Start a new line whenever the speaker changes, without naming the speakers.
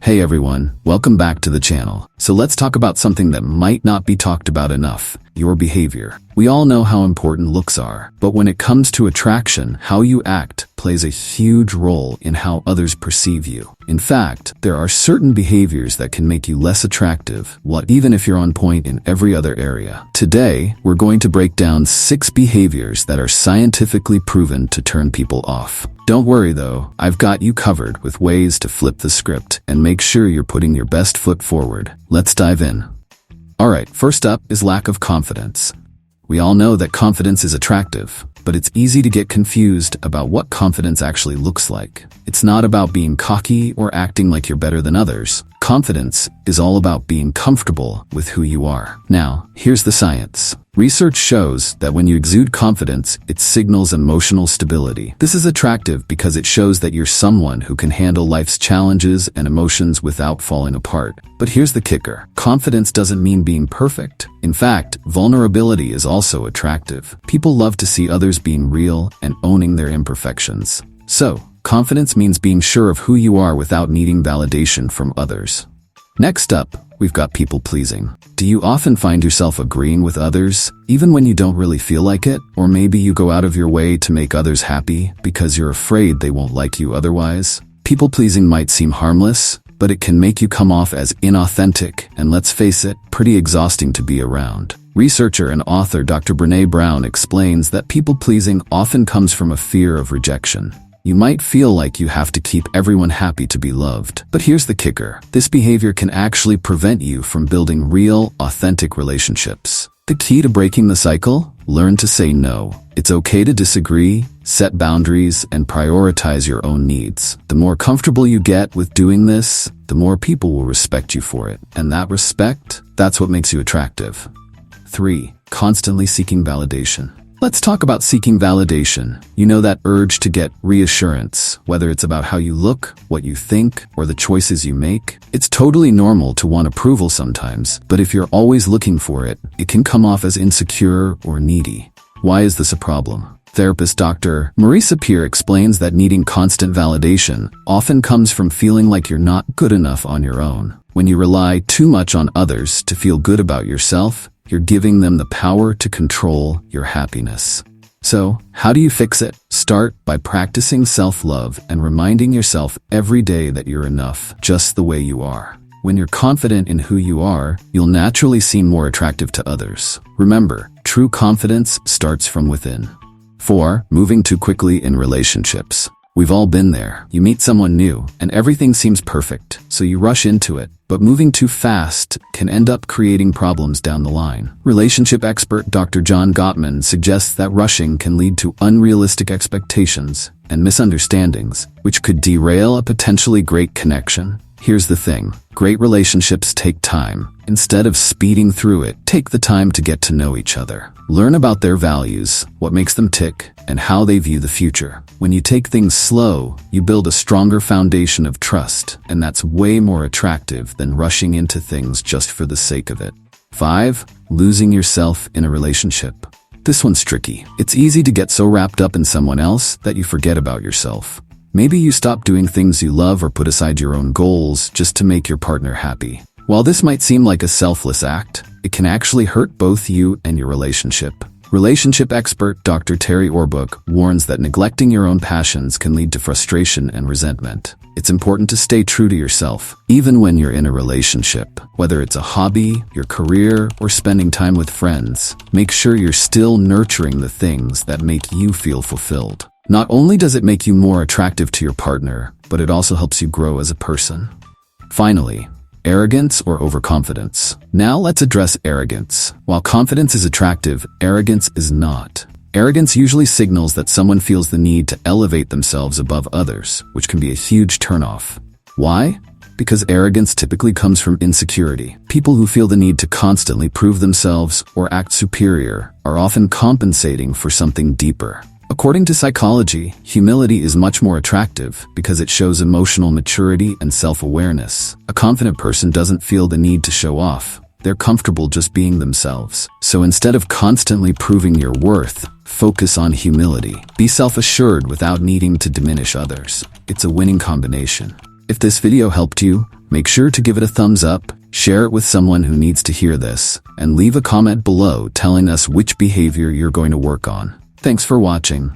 Hey everyone, welcome back to the channel. So let's talk about something that might not be talked about enough, your behavior. We all know how important looks are, but when it comes to attraction, how you act plays a huge role in how others perceive you. In fact, there are certain behaviors that can make you less attractive, even if you're on point in every other area. Today, we're going to break down 6 behaviors that are scientifically proven to turn people off. Don't worry though, I've got you covered with ways to flip the script and make sure you're putting your best foot forward. Let's dive in. Alright, first up is lack of confidence. We all know that confidence is attractive, but it's easy to get confused about what confidence actually looks like. It's not about being cocky or acting like you're better than others. Confidence is all about being comfortable with who you are. Now, here's the science. Research shows that when you exude confidence, it signals emotional stability. This is attractive because it shows that you're someone who can handle life's challenges and emotions without falling apart. But here's the kicker. Confidence doesn't mean being perfect. In fact, vulnerability is also attractive. People love to see others being real and owning their imperfections. So, confidence means being sure of who you are without needing validation from others. Next up, we've got people-pleasing. Do you often find yourself agreeing with others, even when you don't really feel like it? Or maybe you go out of your way to make others happy because you're afraid they won't like you otherwise? People-pleasing might seem harmless, but it can make you come off as inauthentic and, let's face it, pretty exhausting to be around. Researcher and author Dr. Brené Brown explains that people-pleasing often comes from a fear of rejection. You might feel like you have to keep everyone happy to be loved. But here's the kicker. This behavior can actually prevent you from building real, authentic relationships. The key to breaking the cycle? Learn to say no. It's okay to disagree, set boundaries, and prioritize your own needs. The more comfortable you get with doing this, the more people will respect you for it. And that respect, that's what makes you attractive. 3. Constantly seeking validation. Let's talk about seeking validation. You know that urge to get reassurance, whether it's about how you look, what you think, or the choices you make. It's totally normal to want approval sometimes, but if you're always looking for it, it can come off as insecure or needy. Why is this a problem? Therapist Dr. Marisa Peer explains that needing constant validation often comes from feeling like you're not good enough on your own. When you rely too much on others to feel good about yourself, you're giving them the power to control your happiness. So, how do you fix it? Start by practicing self-love and reminding yourself every day that you're enough, just the way you are. When you're confident in who you are, you'll naturally seem more attractive to others. Remember, true confidence starts from within. 4. Moving too quickly in relationships. We've all been there. You meet someone new, and everything seems perfect, so you rush into it. But moving too fast can end up creating problems down the line. Relationship expert Dr. John Gottman suggests that rushing can lead to unrealistic expectations and misunderstandings, which could derail a potentially great connection. Here's the thing. Great relationships take time. Instead of speeding through it, take the time to get to know each other. Learn about their values, what makes them tick, and how they view the future. When you take things slow, you build a stronger foundation of trust, and that's way more attractive than rushing into things just for the sake of it. 5. Losing yourself in a relationship. This one's tricky. It's easy to get so wrapped up in someone else that you forget about yourself. Maybe you stop doing things you love or put aside your own goals just to make your partner happy. While this might seem like a selfless act, it can actually hurt both you and your relationship. Relationship expert Dr. Terry Orbuch warns that neglecting your own passions can lead to frustration and resentment. It's important to stay true to yourself, even when you're in a relationship. Whether it's a hobby, your career, or spending time with friends, make sure you're still nurturing the things that make you feel fulfilled. Not only does it make you more attractive to your partner, but it also helps you grow as a person. Finally, arrogance or overconfidence. Now let's address arrogance. While confidence is attractive, arrogance is not. Arrogance usually signals that someone feels the need to elevate themselves above others, which can be a huge turnoff. Why? Because arrogance typically comes from insecurity. People who feel the need to constantly prove themselves or act superior are often compensating for something deeper. According to psychology, humility is much more attractive because it shows emotional maturity and self-awareness. A confident person doesn't feel the need to show off. They're comfortable just being themselves. So instead of constantly proving your worth, focus on humility. Be self-assured without needing to diminish others. It's a winning combination. If this video helped you, Make sure to give it a thumbs up, share it with someone who needs to hear this, and leave a comment below telling us which behavior you're going to work on. Thanks for watching.